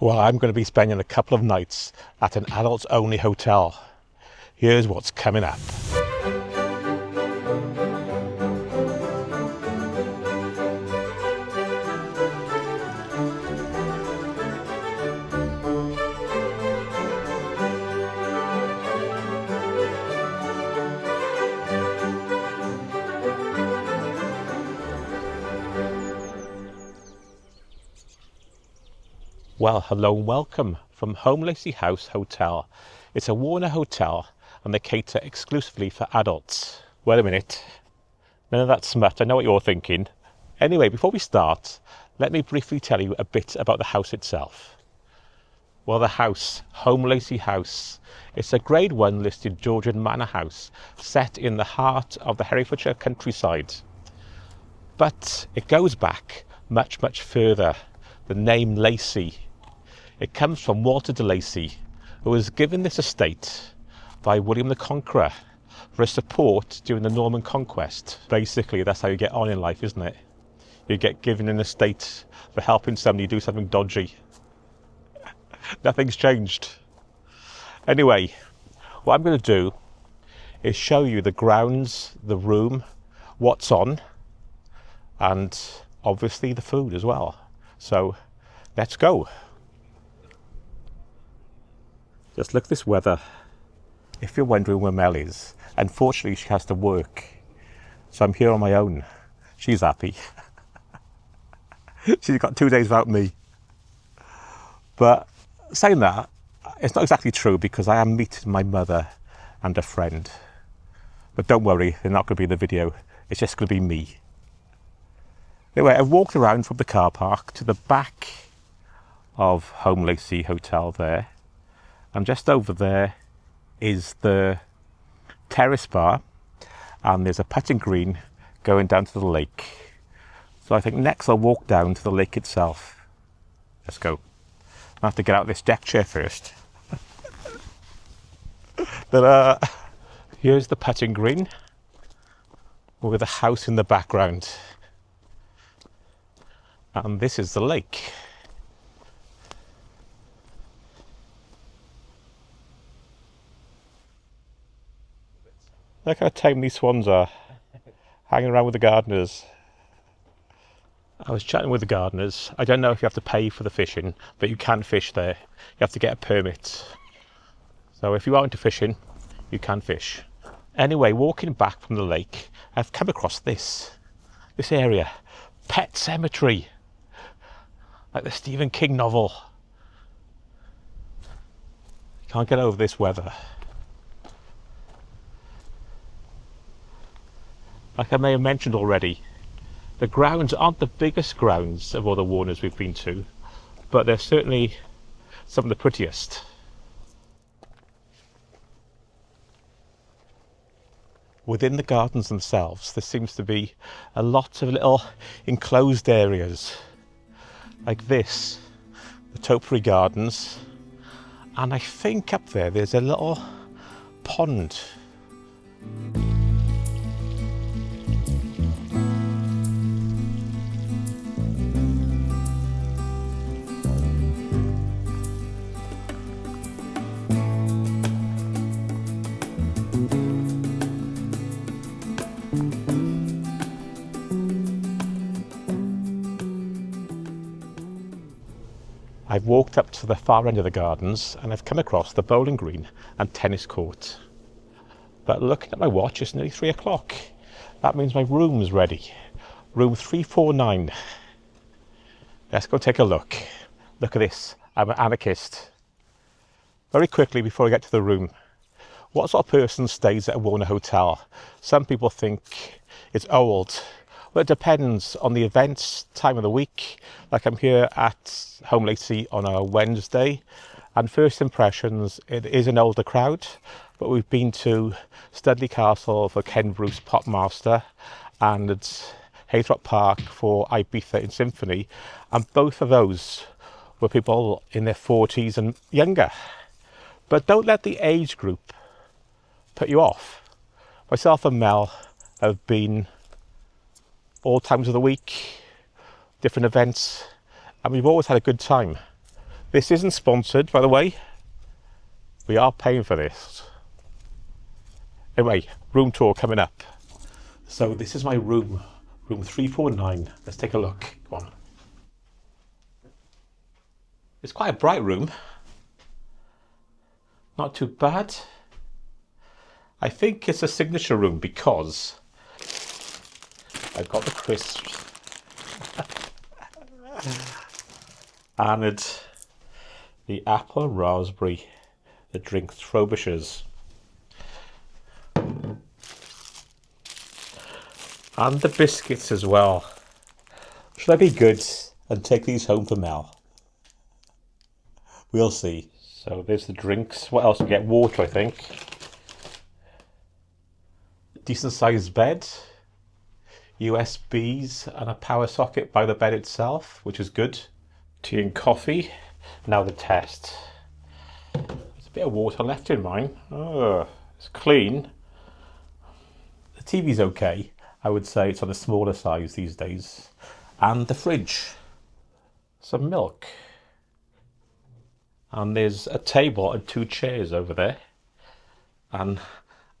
Well, I'm going to be spending a couple of nights at an adults-only hotel. Here's what's coming up. Well, hello and welcome from Holme Lacy House Hotel. It's a Warner hotel and they cater exclusively for adults. Wait a minute, none of that smut, I know what you're thinking. Anyway, before we start, let me briefly tell you a bit about the house itself. Well, the house, Holme Lacy House, it's a Grade 1 listed Georgian manor house set in the heart of the Herefordshire Countryside. But it goes back much, much further. The name Lacy, it comes from Walter de Lacy, who was given this estate by William the Conqueror for his support during the Norman conquest. Basically, that's how you get on in life, isn't it? You get given an estate for helping somebody do something dodgy. Nothing's changed. Anyway, what I'm going to do is show you the grounds, the room, what's on, and obviously the food as well. So let's go. Just look at this weather. If you're wondering where Mel is, unfortunately she has to work. So I'm here on my own. She's happy. She's got 2 days without me. But saying that, it's not exactly true because I am meeting my mother and a friend. But don't worry, they're not going to be in the video. It's just going to be me. Anyway, I've walked around from the car park to the back of Holme Lacy Hotel there. And just over there is the terrace bar, and there's a putting green going down to the lake. So I think next I'll walk down to the lake itself. Let's go. I have to get out this deck chair first. But here's the putting green with a house in the background. And this is the lake. Look how tame these swans are, hanging around with the gardeners. I was chatting with the gardeners. I don't know if you have to pay for the fishing, but you can fish there. You have to get a permit. So if you are into fishing, you can fish. Anyway, walking back from the lake, I've come across this area. Pet Cemetery. Like the Stephen King novel. Can't get over this weather. Like I may have mentioned already, the grounds aren't the biggest grounds of all the Warners we've been to, but they're certainly some of the prettiest. Within the gardens themselves, there seems to be a lot of little enclosed areas, like this, the topiary gardens, and I think up there's a little pond. I've walked up to the far end of the gardens and I've come across the bowling green and tennis court. But looking at my watch, it's nearly 3 o'clock. That means my room's ready. Room 349. Let's go take a look. Look at this. I'm an anarchist. Very quickly before I get to the room, what sort of person stays at a Warner hotel? Some people think it's old. Well, it depends on the events, time of the week. Like I'm here at Holme Lacy on a Wednesday, and first impressions, it is an older crowd, but we've been to Studley Castle for Ken Bruce Popmaster and Haythrop Park for Ibiza in Symphony, and both of those were people in their 40s and younger. But don't let the age group put you off. Myself and Mel have been all times of the week, different events, and we've always had a good time. This isn't sponsored, by the way. We are paying for this. Anyway, room tour coming up. So this is my room, room 349. Let's take a look. Come on. It's quite a bright room. Not too bad. I think it's a signature room because I've got the crisps and the apple and raspberry, the drink Frobishers, and the biscuits as well. Should I be good and take these home for Mel? We'll see. So there's the drinks. What else? We get water, I think. Decent sized bed, USBs and a power socket by the bed itself, which is good. Tea and coffee. Now the test. There's a bit of water left in mine. Oh, it's clean. The TV's okay. I would say it's on the smaller size these days. And the fridge. Some milk. And there's a table and 2 chairs over there. And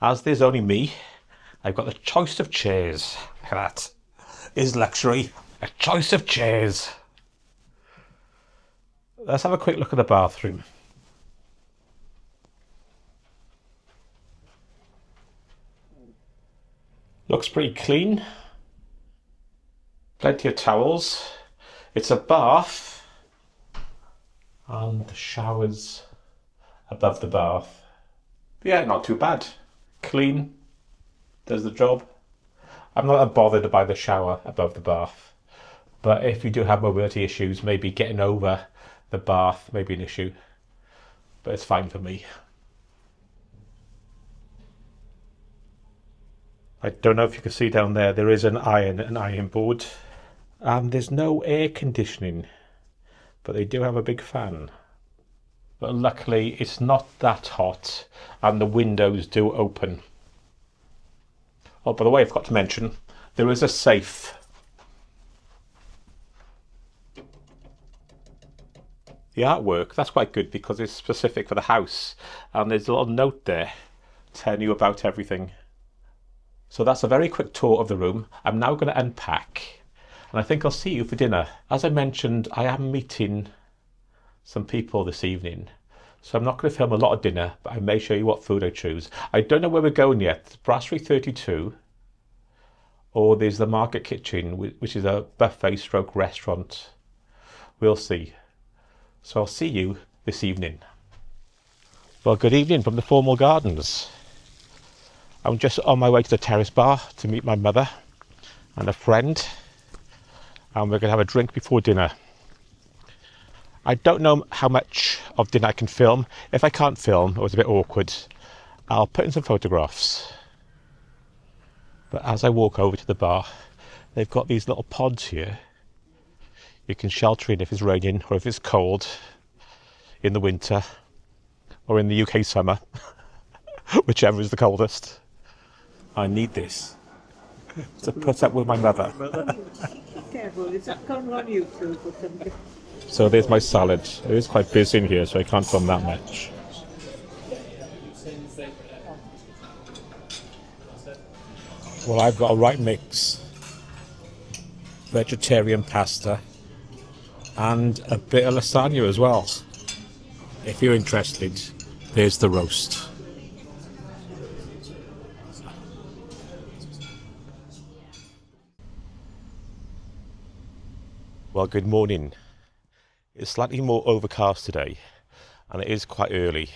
as there's only me, I've got the choice of chairs. Look at that. Is luxury. A choice of chairs. Let's have a quick look at the bathroom. Looks pretty clean. Plenty of towels. It's a bath. And the showers above the bath. Yeah, not too bad. Clean. Does the job. I'm not that bothered by the shower above the bath. But if you do have mobility issues, maybe getting over the bath may be an issue. But it's fine for me. I don't know if you can see down there, there is an iron board. And there's no air conditioning. But they do have a big fan. But luckily it's not that hot and the windows do open. Oh, by the way, I forgot to mention, there is a safe. The artwork, that's quite good because it's specific for the house. And there's a little note there telling you about everything. So that's a very quick tour of the room. I'm now going to unpack. And I think I'll see you for dinner. As I mentioned, I am meeting some people this evening. So I'm not going to film a lot of dinner, but I may show you what food I choose. I don't know where we're going yet. Brasserie 32. Or there's the Market Kitchen, which is a buffet stroke restaurant. We'll see. So I'll see you this evening. Well, good evening from the Formal Gardens. I'm just on my way to the terrace bar to meet my mother and a friend. And we're going to have a drink before dinner. I don't know how much of dinner I can film. If I can't film, or it's a bit awkward, I'll put in some photographs. But as I walk over to the bar, they've got these little pods here. You can shelter in if it's raining or if it's cold in the winter or in the UK summer, whichever is the coldest. I need this to put up with my mother. Careful, is that going on YouTube or something? So there's my salad. It is quite busy in here, so I can't film that much. Well, I've got a right mix. Vegetarian pasta and a bit of lasagna as well. If you're interested, there's the roast. Well, good morning. It's slightly more overcast today and it is quite early.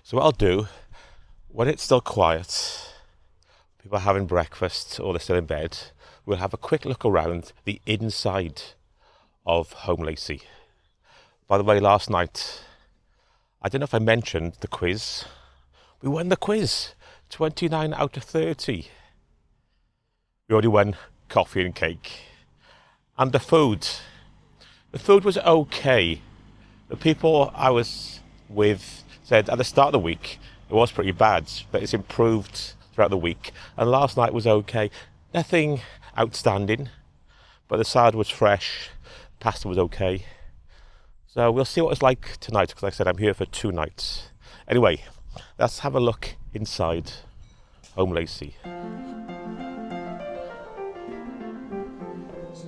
So what I'll do, when it's still quiet, people are having breakfast or they're still in bed, we'll have a quick look around the inside of Holme Lacy. By the way, last night, I don't know if I mentioned the quiz. We won the quiz, 29 out of 30. We already won coffee and cake. And the food was okay. The people I was with said at the start of the week it was pretty bad, but it's improved throughout the week. And last night was okay. Nothing outstanding, but the salad was fresh, pasta was okay. So we'll see what it's like tonight, because like I said, I'm here for 2 nights. Anyway, let's have a look inside Holme Lacy.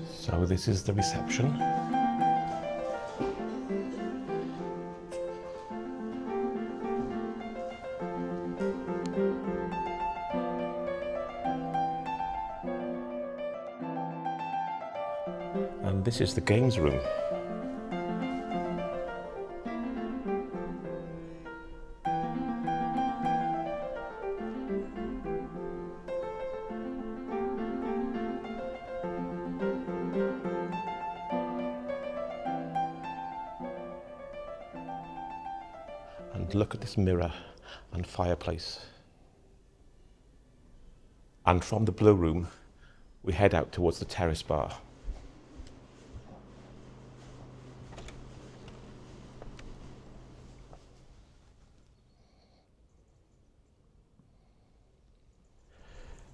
So this is the reception. And this is the games room. And look at this mirror and fireplace. And from the blue room, we head out towards the terrace bar.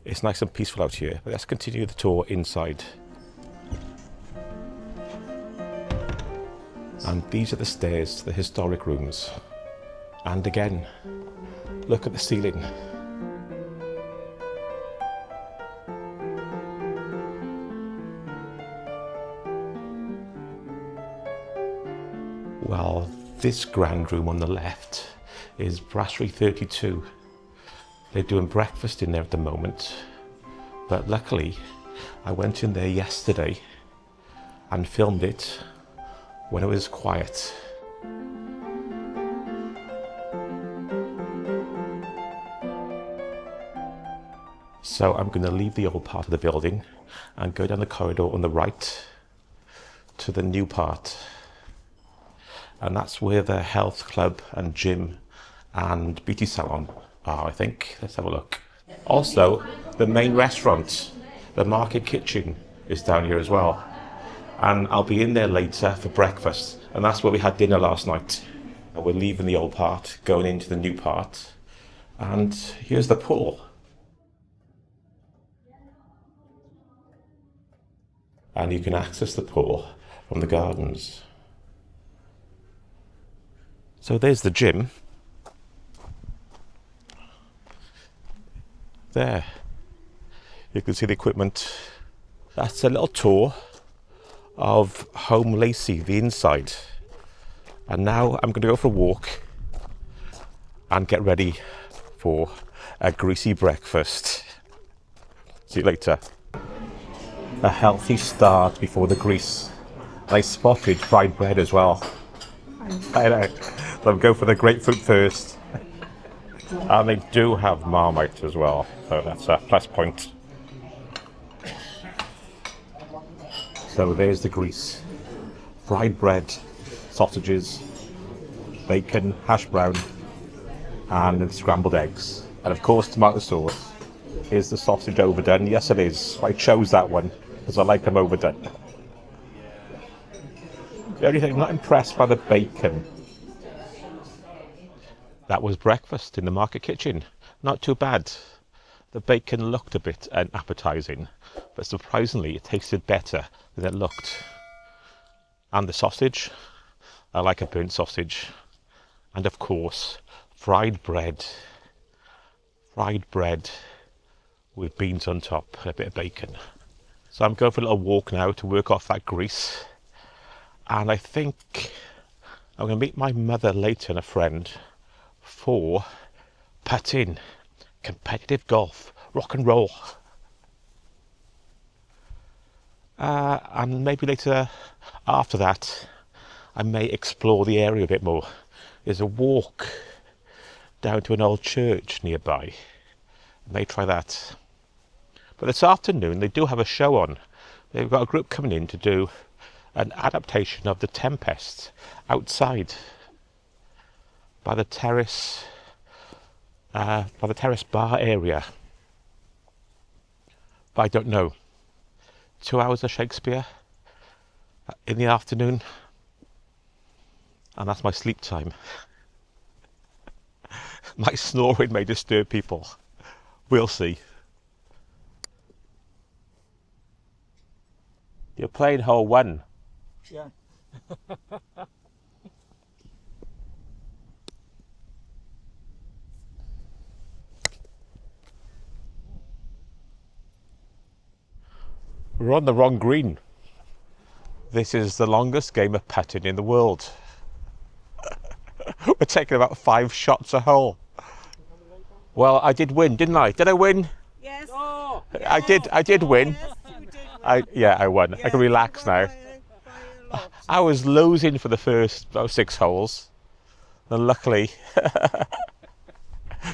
It's nice and peaceful out here, but let's continue the tour inside. And these are the stairs to the historic rooms. And again, look at the ceiling. Well, this grand room on the left is Brasserie 32. They're doing breakfast in there at the moment, but luckily I went in there yesterday and filmed it when it was quiet. So I'm going to leave the old part of the building and go down the corridor on the right to the new part. And that's where the health club and gym and beauty salon are, I think. Let's have a look. Also, the main restaurant, the market kitchen, is down here as well. And I'll be in there later for breakfast. And that's where we had dinner last night. And we're leaving the old part, going into the new part. And here's the pool. And you can access the pool from the gardens. So there's the gym. There. You can see the equipment. That's a little tour of Holme Lacy, the inside. And now I'm going to go for a walk and get ready for a greasy breakfast. See you later. A healthy start before the grease. I spotted fried bread as well. I know. So I'll go for the grapefruit first. And they do have Marmite as well, so that's a plus point. So there's the grease. Fried bread, sausages, bacon, hash brown, and scrambled eggs. And of course, tomato sauce. Is the sausage overdone? Yes, it is. I chose that one because I like them overdone. The only thing, I'm not impressed by the bacon. That was breakfast in the market kitchen. Not too bad. The bacon looked a bit appetizing, but surprisingly it tasted better than it looked. And the sausage, I like a burnt sausage. And of course, fried bread. Fried bread with beans on top and a bit of bacon. So I'm going for a little walk now to work off that grease. And I think I'm going to meet my mother later and a friend for putting, competitive golf, rock and roll. And maybe later after that, I may explore the area a bit more. There's a walk down to an old church nearby. I may try that. But this afternoon, they do have a show on. They've got a group coming in to do an adaptation of The Tempest outside by the terrace bar area. But I don't know. 2 hours of Shakespeare in the afternoon, and that's my sleep time. My snoring may disturb people. We'll see. You're playing hole one. Yeah. We're on the wrong green. This is the longest game of putting in the world. We're taking about 5 shots a hole. Well, I did win, didn't I? Did I win? Yes. Oh, I did win. Yes, you did. I won. I can relax now. By a lot. I was losing for the first about 6 holes. And luckily,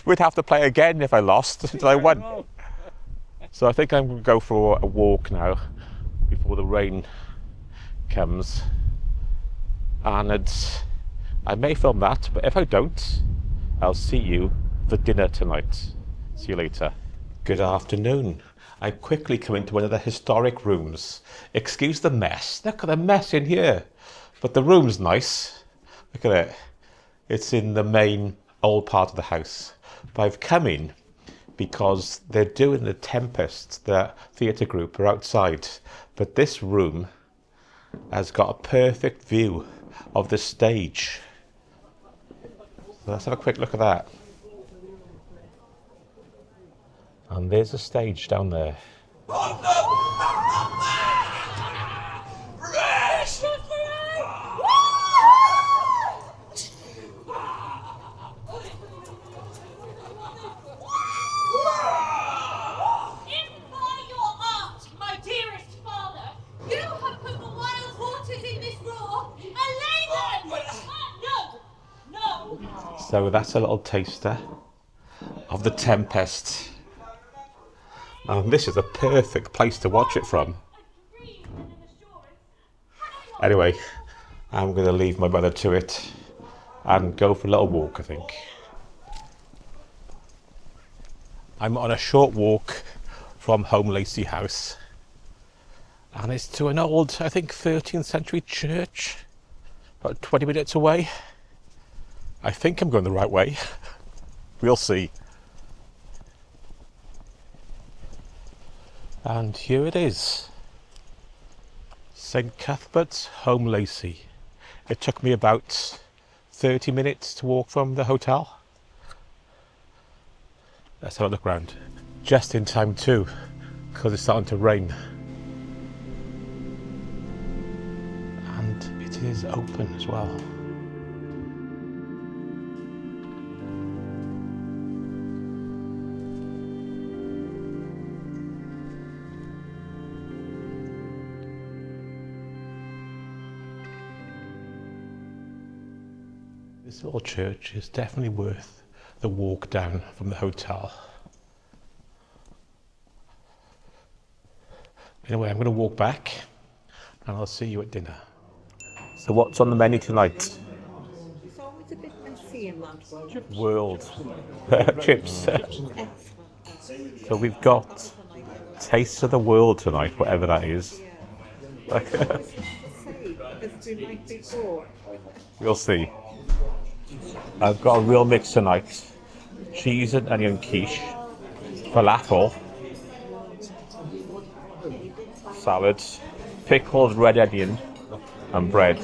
we'd have to play again if I lost until I won. So I think I'm going to go for a walk now before the rain comes. And I may film that, but if I don't, I'll see you for dinner tonight. See you later. Good afternoon. I quickly come into one of the historic rooms. Excuse the mess. Look at the mess in here. But the room's nice. Look at it. It's in the main old part of the house. But I've come in because they're doing The Tempest, the theatre group, are outside. But this room has got a perfect view of the stage. So let's have a quick look at that. And there's a stage down there. So that's a little taster of The Tempest. And this is a perfect place to watch it from. Anyway, I'm going to leave my mother to it and go for a little walk, I think. I'm on a short walk from Holme Lacy House. And it's to an old, I think, 13th century church. About 20 minutes away. I think I'm going the right way. We'll see. And here it is. St Cuthbert, Holme Lacy. It took me about 30 minutes to walk from the hotel. Let's have a look around. Just in time too, because it's starting to rain. And it is open as well. This little church is definitely worth the walk down from the hotel. Anyway, I'm going to walk back and I'll see you at dinner. So what's on the menu tonight? It's always a bit messy in that one. World. Chips. So we've got Taste of the World tonight, whatever that is. We'll see. I've got a real mix tonight. Cheese and onion quiche, falafel, salad, pickled red onion and bread.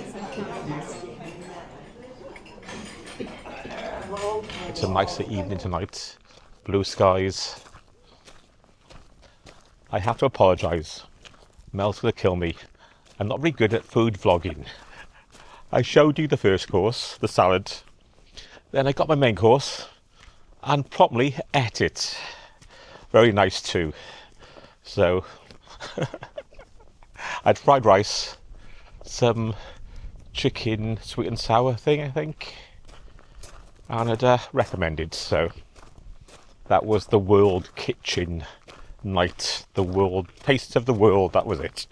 It's a nicer evening tonight. Blue skies. I have to apologise. Mel's going to kill me. I'm not very good at food vlogging. I showed you the first course, the salad. Then I got my main course and promptly ate it. Very nice too. So I had fried rice, some chicken sweet and sour thing, I think, and I'd recommend it. So that was the world kitchen night, the world taste of the world. That was it.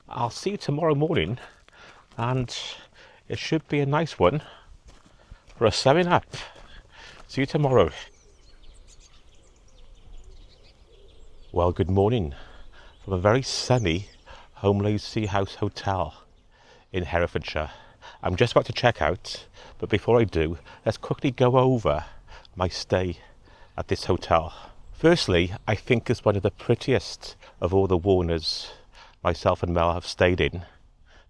I'll see you tomorrow morning, and it should be a nice one for a 7-up. See you tomorrow. Well, good morning from a very sunny Holme Lacy House Hotel in Herefordshire. I'm just about to check out, but before I do, let's quickly go over my stay at this hotel. Firstly, I think it's one of the prettiest of all the Warners myself and Mel have stayed in.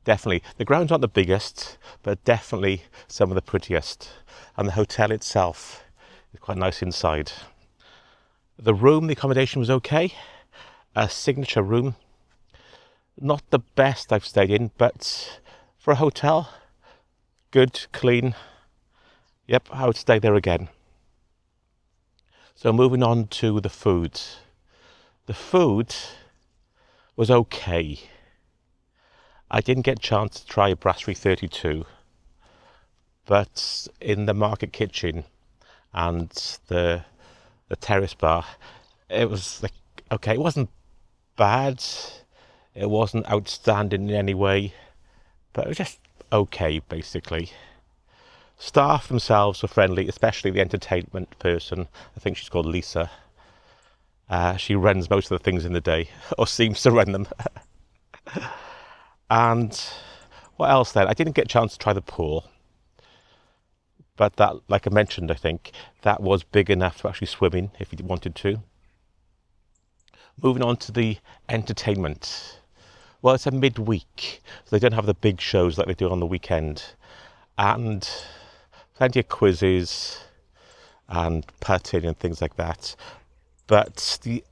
Definitely, the grounds aren't the biggest, but definitely some of the prettiest. And the hotel itself is quite nice inside. The accommodation was okay. A signature room, Not the best I've stayed in, but for a hotel, good, clean. Yep, I would stay there again. So moving on to the food. The food was okay. I didn't get a chance to try a Brasserie 32, but in the market kitchen and the terrace bar, it was like, okay, it wasn't bad, it wasn't outstanding in any way, but it was just okay, basically. Staff themselves were friendly, especially the entertainment person. I think she's called Lisa. She runs most of the things in the day, or seems to run them. And what else then? I didn't get a chance to try the pool, but that, like I mentioned, I think that was big enough to actually swim in if you wanted to. Moving on to the entertainment. Well, it's a midweek, so they don't have the big shows like they do on the weekend. And plenty of quizzes and putting and things like that. But the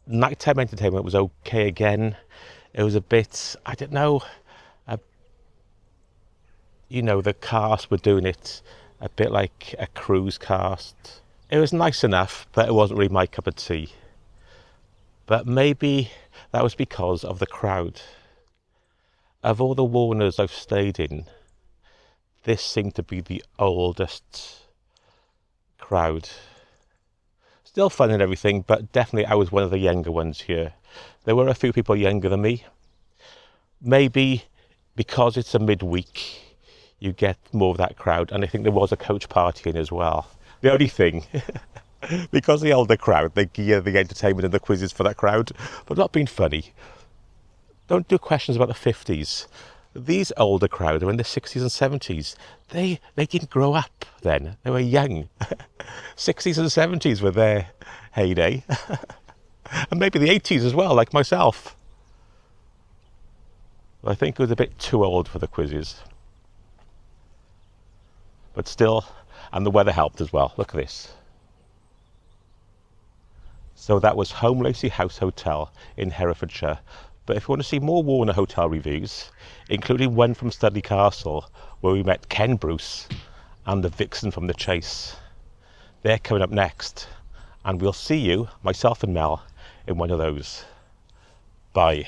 nighttime entertainment was okay again. It was a bit, I don't know, the cast were doing it a bit like a cruise cast. It was nice enough, but it wasn't really my cup of tea. But maybe that was because of the crowd. Of all the Warners I've stayed in, this seemed to be the oldest crowd. Still fun and everything, but definitely I was one of the younger ones here. There were a few people younger than me. Maybe because it's a midweek, you get more of that crowd, and I think there was a coach party in as well. The only thing, because the older crowd, they gear the entertainment and the quizzes for that crowd, but not being funny. Don't do questions about the 50s. These older crowd are in the 60s and 70s. They didn't grow up then. They were young. 60s and 70s were their heyday. And maybe the 80s as well, like myself. I think it was a bit too old for the quizzes. But still, and the weather helped as well. Look at this. So that was Holme Lacy House Hotel in Herefordshire. But if you want to see more Warner Hotel reviews, including one from Studley Castle, where we met Ken Bruce and the vixen from The Chase, they're coming up next. And we'll see you, myself and Mel, in one of those. Bye.